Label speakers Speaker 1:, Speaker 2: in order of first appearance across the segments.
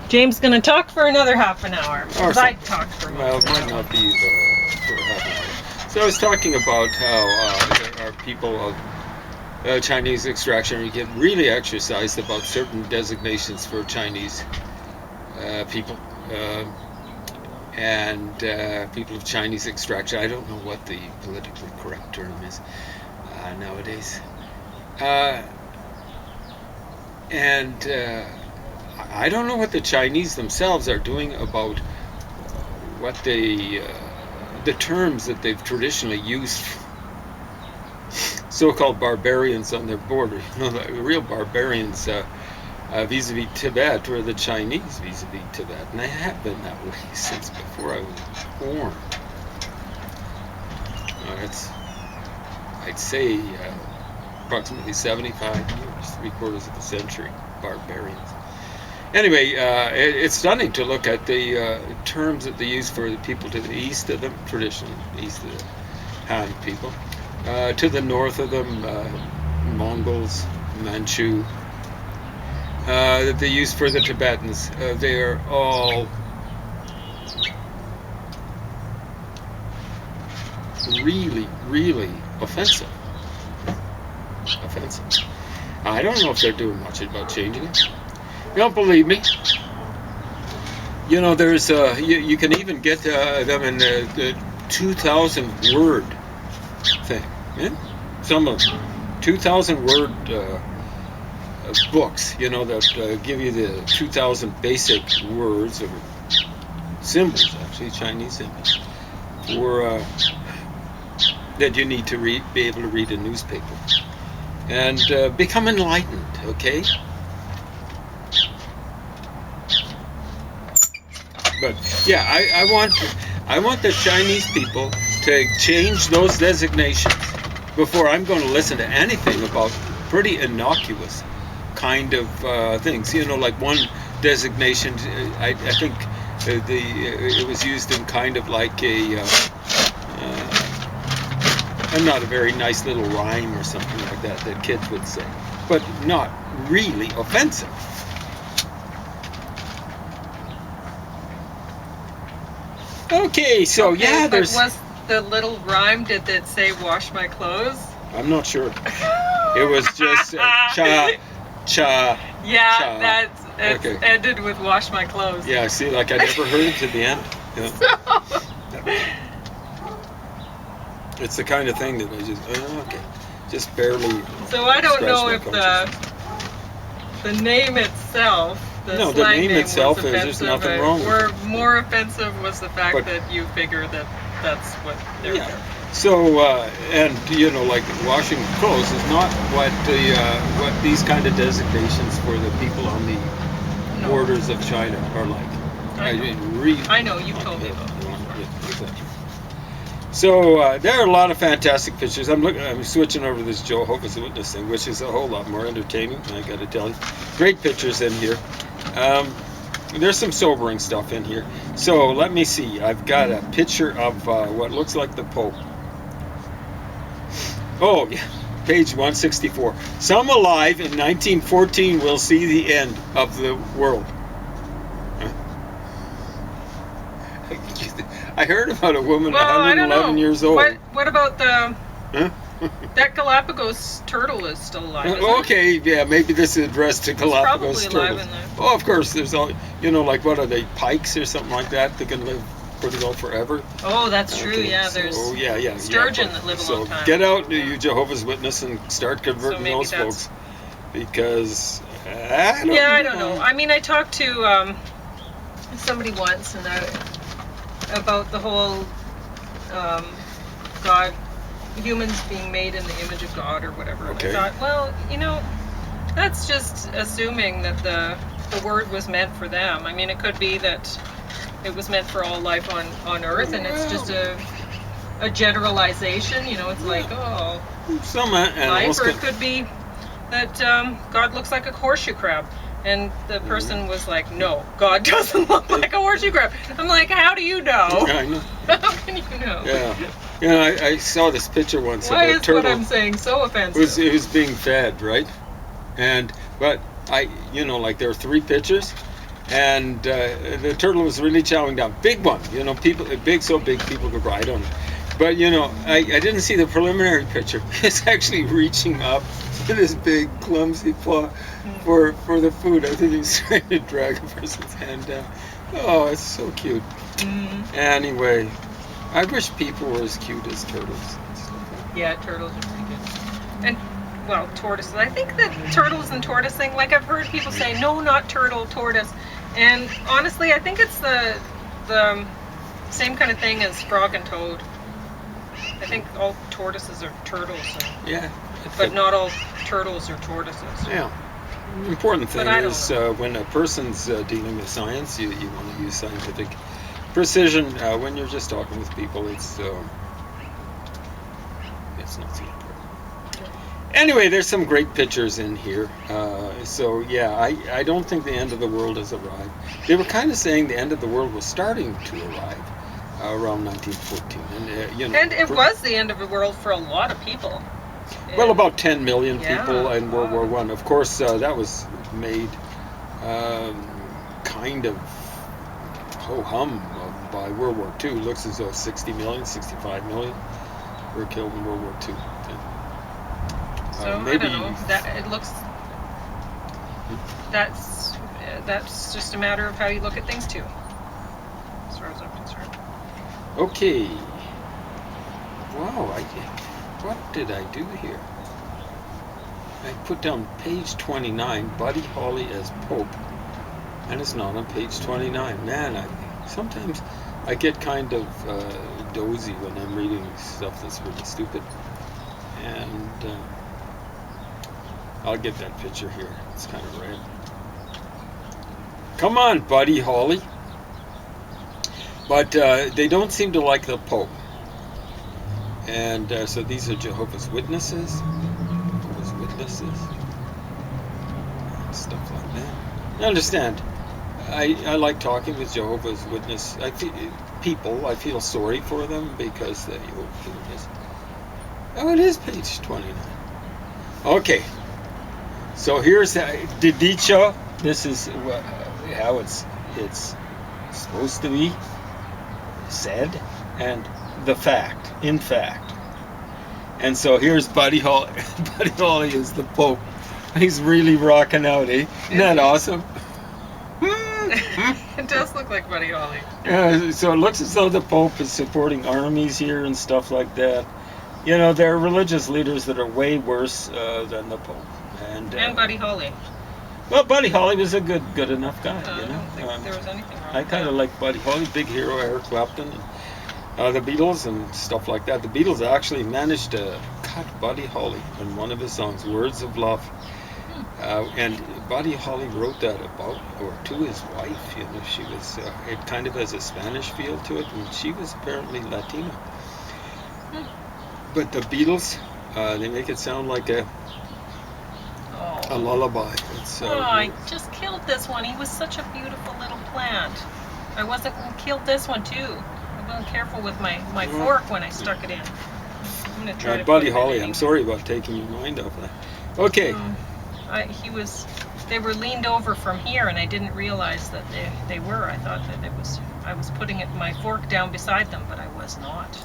Speaker 1: James gonna talk for another half an hour. Because I talked for
Speaker 2: well, it might not be for half an hour. So I was talking about how there are people of Chinese extraction who get really exercised about certain designations for Chinese people. And people of Chinese extraction. I don't know what the politically correct term is nowadays. And I don't know what the Chinese themselves are doing about what the terms that they've traditionally used. So-called barbarians on their border. The real barbarians vis-a-vis Tibet were the Chinese vis-a-vis Tibet, and they have been that way since before I was born. It's, I'd say, approximately 75 years, 3/4 of a century, barbarians. Anyway, it's stunning to look at the terms that they use for the people to the east of them, traditionally east of the Han people, to the north of them, Mongols, Manchu, that they use for the Tibetans. They are all really, really offensive. I don't know if they're doing much about changing it. You don't believe me? You know, there's you can even get them in the 2,000 word thing. Yeah? Some of 2,000 word books, you know, that give you the 2,000 basic words or symbols, actually Chinese symbols, for that you need to read, be able to read a newspaper and become enlightened. Okay. But yeah, I want the Chinese people to change those designations before I'm going to listen to anything about pretty innocuous kind of things. You know, like one designation, I think it was used in kind of like not a very nice little rhyme or something like that kids would say, but not really offensive. Okay, so
Speaker 1: okay,
Speaker 2: yeah,
Speaker 1: but was the little rhyme, did it say wash my clothes?
Speaker 2: I'm not sure. It was just cha.
Speaker 1: Yeah,
Speaker 2: cha.
Speaker 1: that's okay. Ended with wash my clothes.
Speaker 2: Yeah, see, like I never heard it to the end. Yeah. It's the kind of thing that I just barely.
Speaker 1: So I don't know if the name itself.
Speaker 2: The name itself is there's nothing wrong with it.
Speaker 1: Or more offensive was the fact that you figure that that's what they're there.
Speaker 2: So and you know, like washing clothes is not what these kind of designations for the people on the borders of China are like.
Speaker 1: I know you told me about that.
Speaker 2: So there are a lot of fantastic pictures. I'm switching over to this Jehovah's Witness thing, which is a whole lot more entertaining, I got to tell you. Great pictures in here. There's some sobering stuff in here. So let me see. I've got a picture of what looks like the Pope. Oh, yeah. Page 164. Some alive in 1914 will see the end of the world. I heard about a woman 111 years old.
Speaker 1: What about the... That Galapagos turtle is still alive,
Speaker 2: okay, yeah, maybe this is addressed to Galapagos turtles.
Speaker 1: Probably alive in there.
Speaker 2: Oh, of course, there's all, you know, like what are they, pikes or something like that? They can live pretty well forever.
Speaker 1: Oh, that's true, yeah, there's sturgeon that live a long time.
Speaker 2: So get out, you Jehovah's Witness, and start converting those folks. Because, I don't know.
Speaker 1: I mean, I talked to somebody once and about the whole God, humans being made in the image of God or whatever.
Speaker 2: Okay.
Speaker 1: And I thought, well, you know, that's just assuming that the word was meant for them. I mean, it could be that it was meant for all life on Earth, and it's just a generalization. You know, it's like,
Speaker 2: some
Speaker 1: life, or it could be that God looks like a horseshoe crab. And the person was like, no, God doesn't look like a horseshoe crab. I'm like, how do you know?
Speaker 2: Yeah, I know.
Speaker 1: How can you know?
Speaker 2: Yeah. You know, I saw this picture once
Speaker 1: Why
Speaker 2: of a turtle.
Speaker 1: What I'm saying so offensive?
Speaker 2: It was being fed, right? But you know, like there were 3 pictures, and the turtle was really chowing down. Big one, you know, people big, so big people could ride on it. But you know, I didn't see the preliminary picture. It's actually reaching up with his big clumsy paw for the food. I think he's trying to drag a person's hand down. Oh, it's so cute. Anyway, I wish people were as cute as turtles.
Speaker 1: Yeah, turtles are pretty good. And well, tortoises. I think that turtles and tortoise thing, like I've heard people say, no, not turtle, tortoise. And honestly, I think it's the same kind of thing as frog and toad. I think all tortoises are turtles.
Speaker 2: Yeah.
Speaker 1: But not all turtles are tortoises.
Speaker 2: Yeah. The important thing is
Speaker 1: know.
Speaker 2: when a person's dealing with science, you want to use scientific precision. When you're just talking with people, it's not so important. Anyway, there's some great pictures in here. So yeah, I don't think the end of the world has arrived. They were kind of saying the end of the world was starting to arrive around 1914, and you know.
Speaker 1: And it was the end of the world for a lot of people.
Speaker 2: Well, about 10 million people in World War I. Of course, that was made kind of ho-hum by World War II. Looks as though 60 million, 65 million were killed in World War II.
Speaker 1: So maybe, I don't know. That it looks. That's just a matter of how you look at things too, as far as I'm concerned.
Speaker 2: Okay. Wow. What did I do here? I put down page 29, Buddy Holly as Pope, and it's not on page 29. Man, sometimes I get kind of dozy when I'm reading stuff that's really stupid. And I'll get that picture here. It's kind of red. Come on, Buddy Holly. But they don't seem to like the Pope. And so these are Jehovah's Witnesses. Stuff like that. I understand. I like talking with Jehovah's Witness. I feel sorry for them because they. Oh, it is page 29. Okay. So here's Didicho. This is how it's supposed to be said, and the fact, in fact. And so here's Buddy Holly. Buddy Holly is the Pope. He's really rocking out, eh? Isn't that awesome?
Speaker 1: It does look like Buddy Holly.
Speaker 2: Yeah, so it looks as though the Pope is supporting armies here and stuff like that. You know, there are religious leaders that are way worse than the Pope. And
Speaker 1: Buddy Holly.
Speaker 2: Well, Buddy Holly was a good enough guy, you know.
Speaker 1: I don't think there was anything wrong
Speaker 2: I
Speaker 1: with
Speaker 2: kind of like Buddy Holly, big hero, Eric Clapton, and the Beatles and stuff like that. The Beatles actually managed to cut Buddy Holly in one of his songs, Words of Love. And Buddy Holly wrote that about, or to his wife, you know. She was, it kind of has a Spanish feel to it, and she was apparently Latina. But the Beatles, they make it sound like a lullaby.
Speaker 1: I just killed this one. He was such a beautiful little plant. I wasn't killed this one too. I wasn't careful with my fork when I stuck it in. I'm gonna try to
Speaker 2: Buddy Holly, I'm sorry about taking your mind off that. Okay.
Speaker 1: They were leaned over from here, and I didn't realize that they were. I thought that I was putting my fork down beside them, but I was not.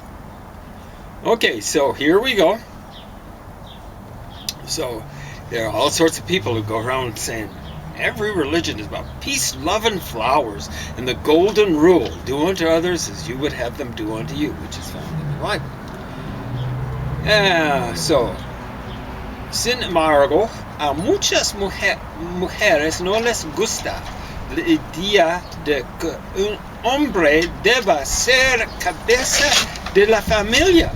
Speaker 2: Okay, so here we go. So there are all sorts of people who go around saying every religion is about peace, love, and flowers, and the golden rule: do unto others as you would have them do unto you, which is found in the Bible. So, sin embargo, a muchas mujeres no les gusta la idea de que un hombre deba ser cabeza de la familia.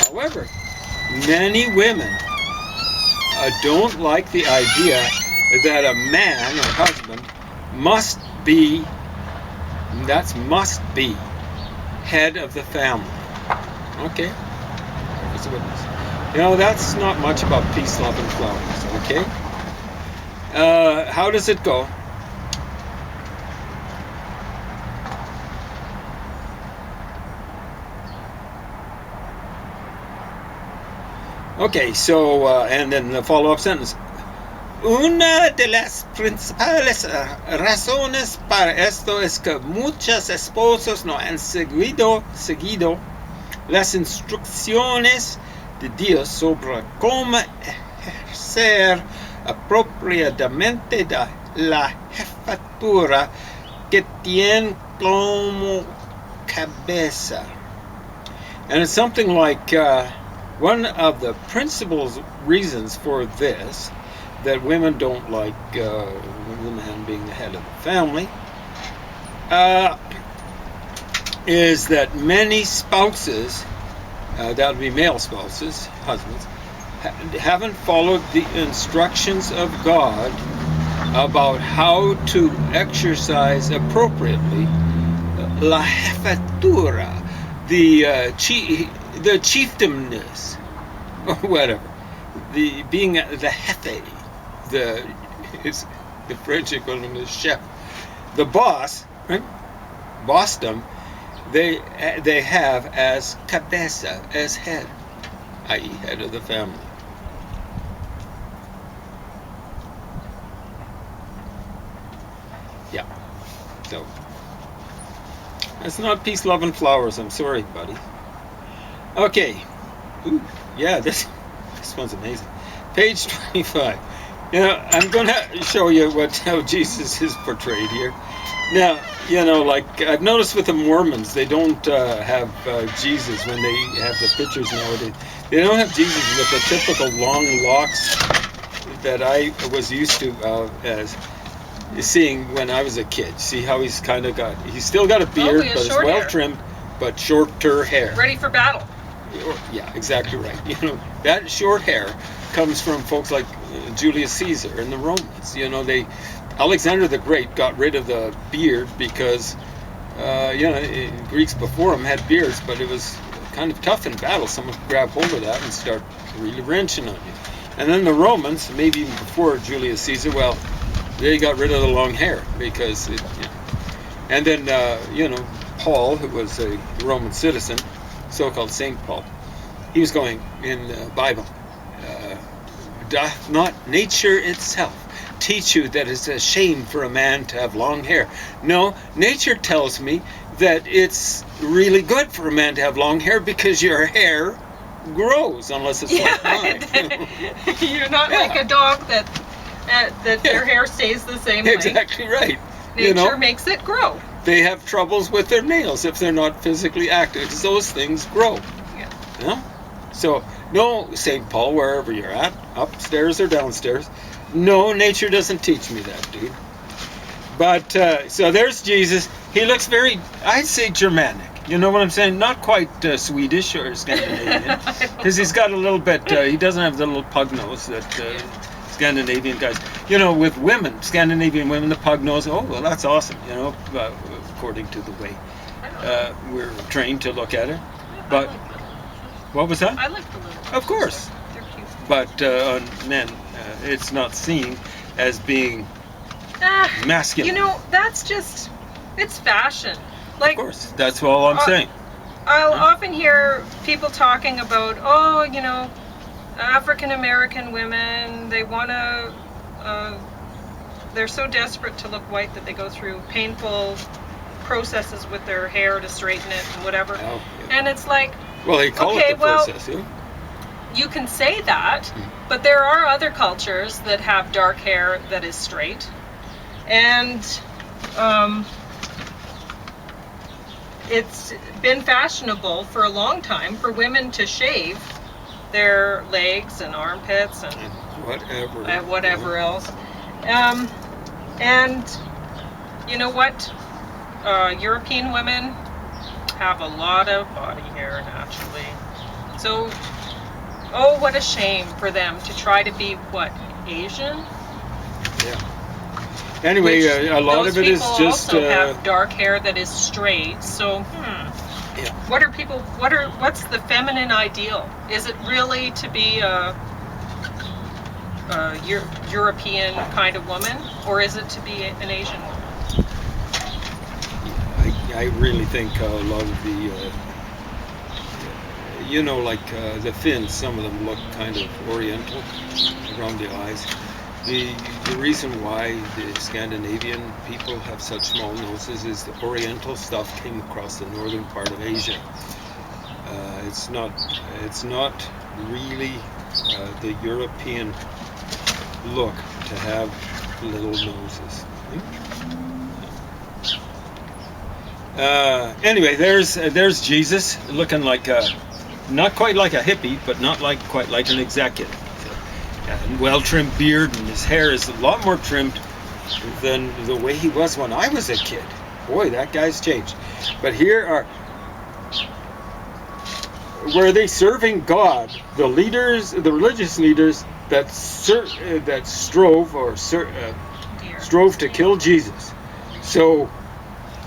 Speaker 2: However, many women don't like the idea that a man or husband must be head of the family. Okay? That's a witness. You know, that's not much about peace, love, and flowers. Okay? How does it go? Okay, so, and then the follow-up sentence. Una de las principales razones para esto es que muchos esposos no han seguido las instrucciones de Dios sobre cómo ejercer apropiadamente la jefatura que tienen como cabeza. And it's something like one of the principal reasons for this, that women don't like the man being the head of the family, is that many spouses, that would be male spouses, husbands, haven't followed the instructions of God about how to exercise appropriately la jefatura, the chieftainess, or whatever, the being the jefe, the French equivalent is chef, the boss, right? Bossdom, they have as cabeza, as head, i.e. head of the family. Yeah. So that's not peace, love, and flowers. I'm sorry, buddy. Okay. Ooh, yeah, this one's amazing. Page 25. I'm going to show you how Jesus is portrayed here. Now, like I've noticed with the Mormons, they don't have Jesus when they have the pictures nowadays. They don't have Jesus with the typical long locks that I was used to as seeing when I was a kid. See how he's still got a beard, but it's well trimmed, but shorter hair.
Speaker 1: Ready for battle.
Speaker 2: Yeah, exactly right. That short hair comes from folks like Julius Caesar and the Romans. Alexander the Great got rid of the beard because, Greeks before him had beards, but it was kind of tough in battle. Someone could grab hold of that and start really wrenching on you. And then the Romans, maybe even before Julius Caesar, well, they got rid of the long hair because and then, Paul, who was a Roman citizen, so-called Saint Paul, he was going in the Bible, doth not nature itself teach you that it's a shame for a man to have long hair? No, nature tells me that it's really good for a man to have long hair because your hair grows, unless it's like mine.
Speaker 1: You're not like a dog that their hair stays the same length.
Speaker 2: Exactly right.
Speaker 1: Nature makes it grow.
Speaker 2: They have troubles with their nails if they're not physically active, because those things grow.
Speaker 1: Yeah.
Speaker 2: So, no, St. Paul, wherever you're at, upstairs or downstairs, no, nature doesn't teach me that, dude. But, so there's Jesus. He looks very, I'd say, Germanic. You know what I'm saying? Not quite Swedish or Scandinavian. Because he's got a little bit, he doesn't have the little pug nose that Scandinavian guys. With women, Scandinavian women, the pug nose, oh, well, that's awesome, according to the way we're trained to look at it. But, what was that?
Speaker 1: I like the little ones.
Speaker 2: Of course.
Speaker 1: They're cute.
Speaker 2: But on men, it's not seen as being masculine.
Speaker 1: That's just, it's fashion. Like,
Speaker 2: of course, that's all I'm saying.
Speaker 1: I'll often hear people talking about, African American women, they want to, they're so desperate to look white that they go through painful processes with their hair to straighten it and whatever.
Speaker 2: Oh, yeah.
Speaker 1: And it's like,
Speaker 2: well, they call it the process, yeah.
Speaker 1: You can say that, but there are other cultures that have dark hair that is straight. And it's been fashionable for a long time for women to shave their legs and armpits and whatever else. And you know what? European women have a lot of body hair naturally. So, what a shame for them to try to be, Asian?
Speaker 2: Yeah. Anyway, a lot of it is just...
Speaker 1: Those people also have dark hair that is straight, so,
Speaker 2: Yeah.
Speaker 1: What's the feminine ideal? Is it really to be a European kind of woman, or is it to be an Asian woman?
Speaker 2: I really think a lot of the, the Finns, some of them look kind of oriental around the eyes. the reason why the Scandinavian people have such small noses is the Oriental stuff came across the northern part of Asia. It's not really the European look to have little noses. Anyway, there's Jesus looking like not quite like a hippie, but not quite like an executive. Well-trimmed beard, and his hair is a lot more trimmed than the way he was when I was a kid. Boy, that guy's changed. But here are, were they serving God? The leaders, the religious leaders that strove to kill Jesus. So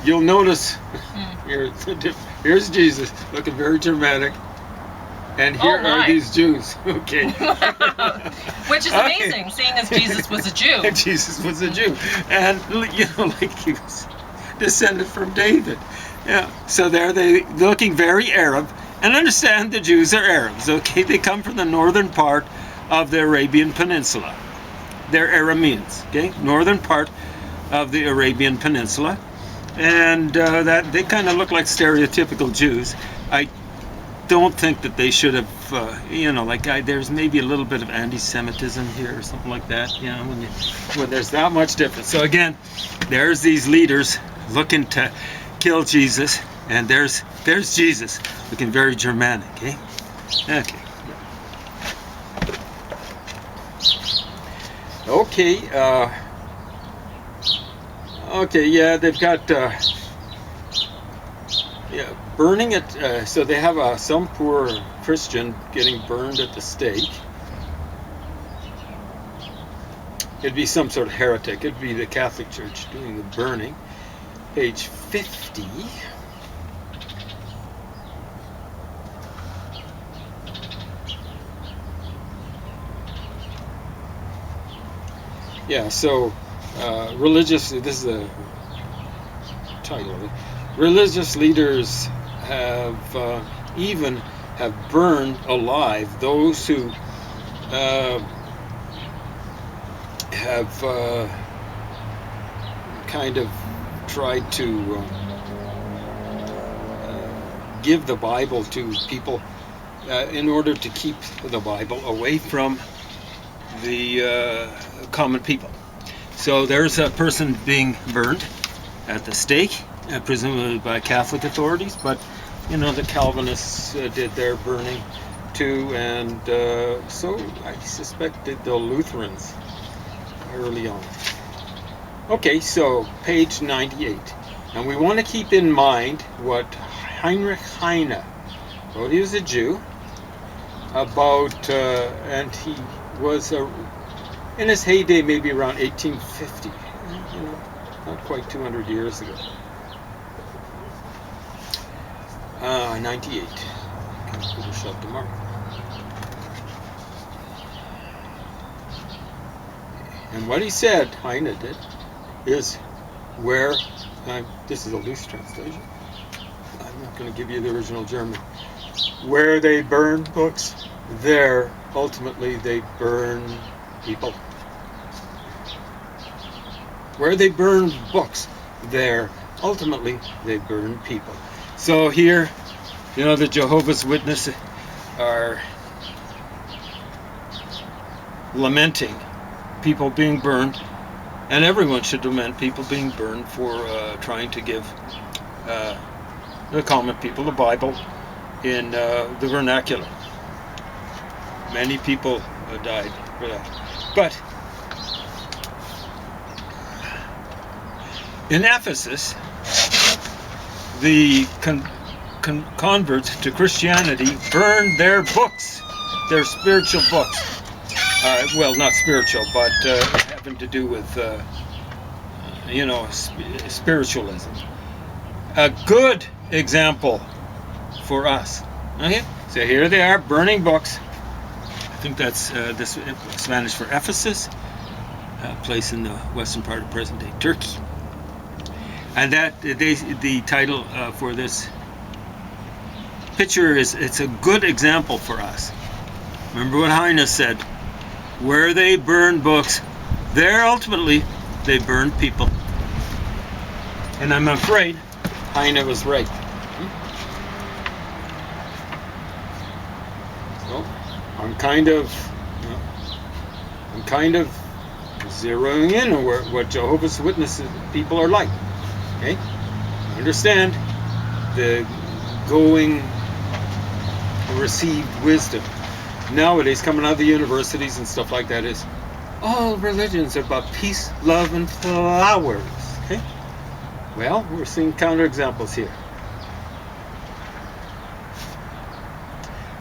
Speaker 2: you'll notice here's Jesus looking very dramatic. And here are these Jews. Okay.
Speaker 1: Which is amazing, seeing as Jesus was a Jew.
Speaker 2: Jesus was a Jew. And, like he was descended from David. Yeah. So there they looking very Arab. And understand the Jews are Arabs, okay? They come from the northern part of the Arabian Peninsula. They're Arameans, okay? Northern part of the Arabian Peninsula. And that they kind of look like stereotypical Jews. I don't think that they should have, there's maybe a little bit of anti-Semitism here or something like that, when there's that much difference. So again, there's these leaders looking to kill Jesus, and there's Jesus looking very Germanic, eh? Okay, yeah, they've got burning it. So they have some poor Christian getting burned at the stake. It'd be some sort of heretic. It'd be the Catholic Church doing the burning. Page 50. Yeah, so this is the title of it. Religious leaders have burned alive those who have kind of tried to give the Bible to people in order to keep the Bible away from the common people. So there's a person being burned at the stake, presumably by Catholic authorities, but the Calvinists did their burning too, and so I suspected the Lutherans early on. Okay, so page 98. And we want to keep in mind what Heinrich Heine wrote. He was a Jew, and he was in his heyday maybe around 1850, not quite 200 years ago. 98. Put a shot to mark. And what he said, Heine did, is where, this is a loose translation, I'm not going to give you the original German, where they burn books, there ultimately they burn people. Where they burn books, there ultimately they burn people. So here, the Jehovah's Witness are lamenting people being burned, and everyone should lament people being burned for trying to give the common people the Bible in the vernacular. Many people died for that. But in Ephesus, the converts to Christianity burned their books, their spiritual books. Well, not spiritual, but having to do with, spiritualism. A good example for us. Okay, so here they are burning books. I think that's this Spanish for Ephesus, a place in the western part of present-day Turkey. And that the title for this picture is, it's a good example for us. Remember what Heine said, where they burn books, there ultimately they burned people. And I'm afraid Heine was right. So I'm kind of zeroing in on what Jehovah's Witnesses people are like. Okay? Understand the going received wisdom nowadays coming out of the universities and stuff like that is all religions are about peace, love, and flowers. Okay? Well, we're seeing counterexamples here.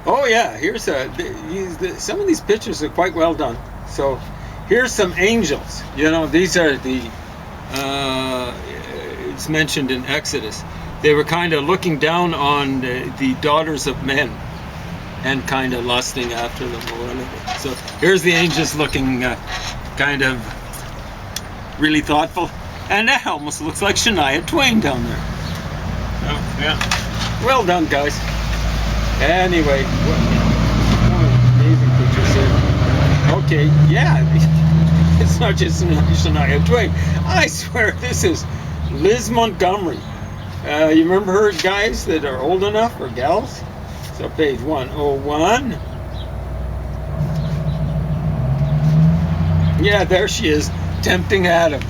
Speaker 2: Oh yeah, here's some of these pictures are quite well done. So here's some angels. You know, these are it's mentioned in Exodus. They were kind of looking down on the daughters of men and kind of lusting after them or whatever. So here's the angels looking kind of really thoughtful. And that almost looks like Shania Twain down there. Oh, yeah. Well done, guys. Anyway, amazing pictures here. Okay, yeah. It's not just Shania Twain. I swear this is Liz Montgomery. You remember her, guys that are old enough, or gals? So page 101. Yeah, there she is, tempting Adam.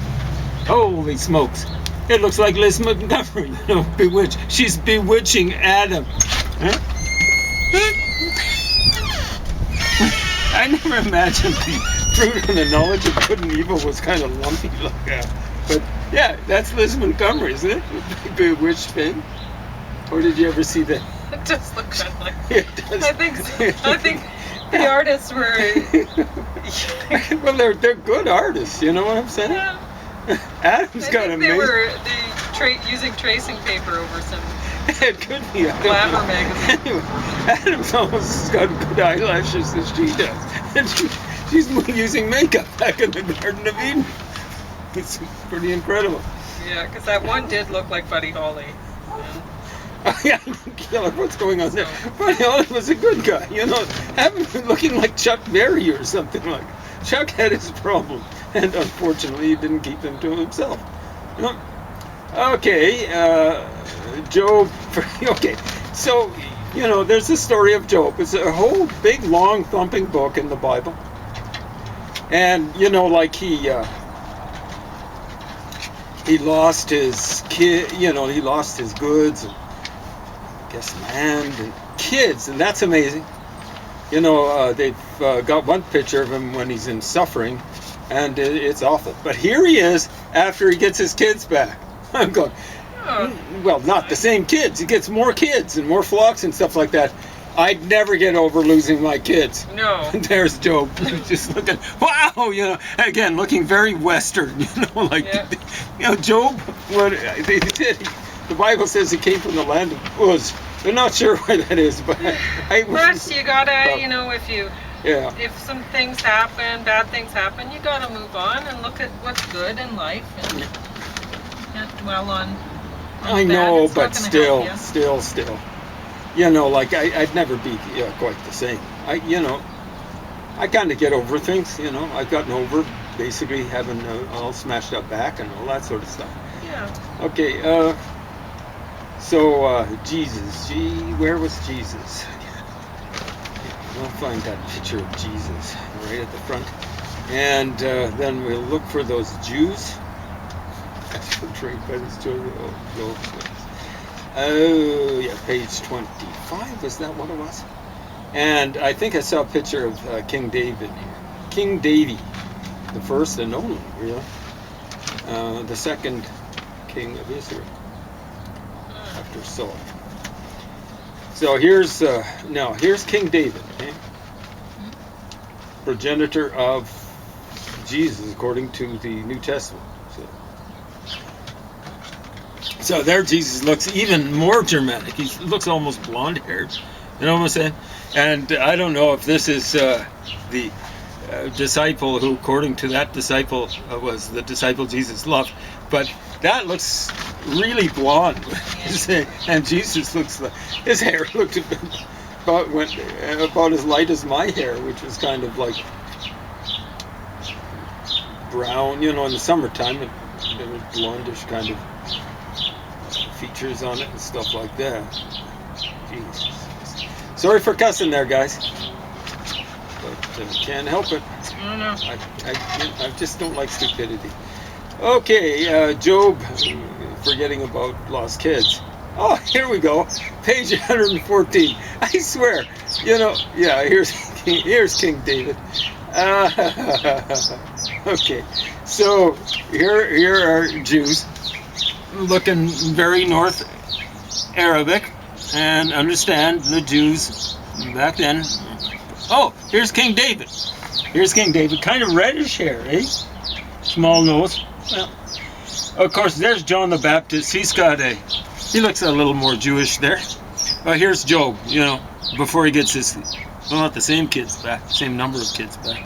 Speaker 2: Holy smokes. It looks like Liz Montgomery, you know, bewitched. She's bewitching Adam. Huh? I never imagined the fruit of the knowledge of good and evil was kind of lumpy like that. But yeah, that's Liz Montgomery, isn't it? The bewitched thing. Or did you ever see that?
Speaker 1: It does look kind of like
Speaker 2: It does.
Speaker 1: I think so. I think the artists were
Speaker 2: well, they're good artists, you know what I'm saying?
Speaker 1: yeah.
Speaker 2: Adam's got
Speaker 1: I think
Speaker 2: amazing.
Speaker 1: they were using tracing paper over some
Speaker 2: It could be.
Speaker 1: glamour magazine.
Speaker 2: Anyway, Adam's almost got good eyelashes as she does. And she's using makeup back in the Garden of Eden. It's pretty incredible.
Speaker 1: Yeah, because that one did look like Buddy Holly.
Speaker 2: Oh, yeah, Killer, what's going on there? Buddy Holly was a good guy, you know. Having been looking like Chuck Berry or something like. Chuck had his problem, and unfortunately, he didn't keep them to himself. You know? Okay, Job. Okay, so you know, there's the story of Job. It's a whole big, long, thumping book in the Bible, and you know, like he lost his kid. You know, he lost his goods, and I guess land and kids, and that's amazing. You know, they've got one picture of him when he's in suffering, and it's awful. But here he is after he gets his kids back. I'm going, well, not the same kids. He gets more kids and more flocks and stuff like that. I'd never get over losing my kids.
Speaker 1: No.
Speaker 2: There's Job, just looking, wow, you know, again, looking very Western, you know, like, you know, Job, what they did, the Bible says he came from the land of Uz. I'm not sure where that is, but
Speaker 1: But you gotta, you know, if some things happen, bad things happen, you gotta move on and look at what's good in life and not dwell on
Speaker 2: I know, but still. You know, like I'd never be quite the same. I kind of get over things. You know, I've gotten over basically having all smashed up back and all that sort of stuff.
Speaker 1: Yeah.
Speaker 2: Okay. So Jesus. Where was Jesus? We'll find that picture of Jesus right at the front, and then we'll look for those Jews. Oh, yeah, page 25, is that what it was? And I think I saw a picture of King David here. King Davy, the first and only, really. The second king of Israel, after Saul. So here's King David, okay? Progenitor of Jesus, according to the New Testament. So there Jesus looks even more Germanic. He looks almost blonde-haired. You know what I'm saying? And I don't know if this is the disciple who, according to that disciple, was the disciple Jesus loved. But that looks really blonde. And Jesus looks like, his hair looked about as light as my hair, which was kind of like brown, in the summertime, there was blondish kind of features on it and stuff like that. Jesus. Sorry for cussing there, guys. But can't help it.
Speaker 1: I don't know.
Speaker 2: I just don't like stupidity. Okay, Job, forgetting about lost kids. Oh, here we go. Page 114. I swear, here's King David. Okay, so here are Jews looking very North Arabic, and understand the Jews back then. Oh, here's King David. Here's King David, kind of reddish hair, eh? Small nose. Well, of course, there's John the Baptist. He looks a little more Jewish there. Well, here's Job, before he gets his, not the same kids back, same number of kids back,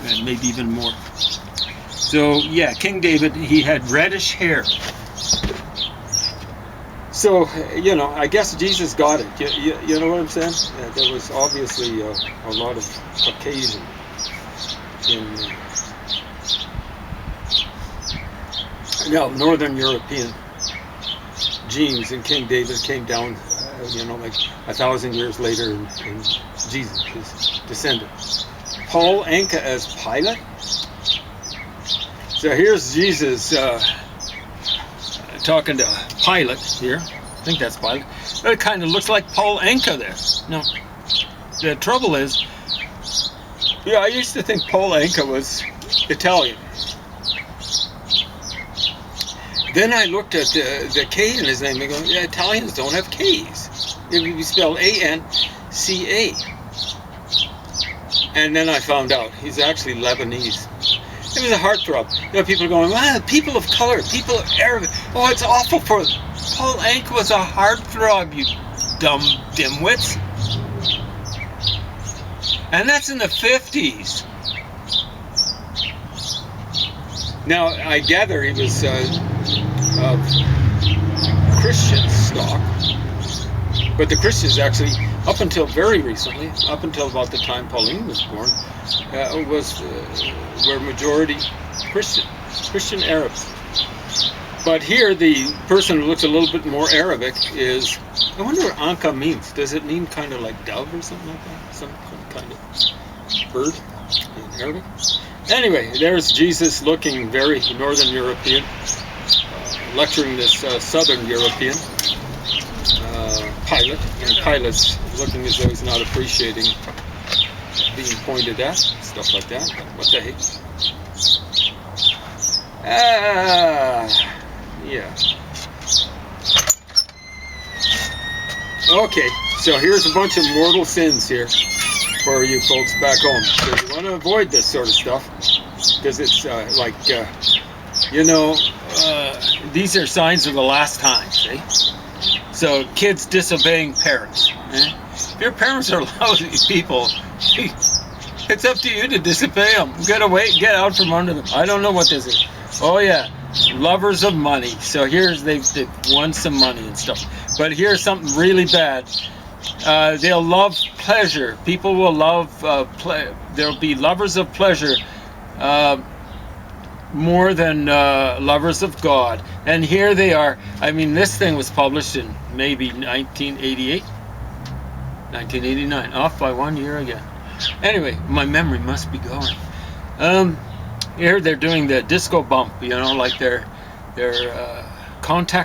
Speaker 2: and maybe even more. So, yeah, King David, he had reddish hair. So, I guess Jesus got it. You know what I'm saying? There was obviously a lot of Caucasian in Northern European genes, and King David came down, like 1,000 years later, and Jesus, his descendant. Paul Anka as Pilate. So here's Jesus talking to Pilate here. I think that's Pilate. It kind of looks like Paul Anka there. No, the trouble is, I used to think Paul Anka was Italian. Then I looked at the K in his name and go, Italians don't have K's. It would be spelled A-N-C-A. And then I found out he's actually Lebanese. It was a heartthrob. People are going, people of color, people of Arabic. Oh, it's awful for them. Paul Anka was a heartthrob, you dumb dimwits. And that's in the 50s. Now, I gather he was of Christian stock, but the Christians actually, up until very recently, up until about the time Pauline was born, were majority Christian Arabs. But here, the person who looks a little bit more Arabic is, I wonder what Anka means. Does it mean kind of like dove or something like that? Some kind of bird in Arabic? Anyway, there's Jesus looking very Northern European, lecturing this Southern European Pilate, and Pilate's looking as though he's not appreciating being pointed at, stuff like that. What the heck? Yeah. Okay, so here's a bunch of mortal sins here for you folks back home. So you want to avoid this sort of stuff, because it's these are signs of the last times, eh? So kids disobeying parents. Eh? If your parents are lousy people, it's up to you to disobey them. Get out from under them. I don't know what this is. Oh yeah, lovers of money. So here's they've won some money and stuff. But here's something really bad. They'll love pleasure. People will love there'll be lovers of pleasure more than lovers of God. And here they are. I mean, this thing was published in maybe 1988, 1989, off by 1 year again. Anyway, my memory must be going. Here they're doing the disco bump, like their contact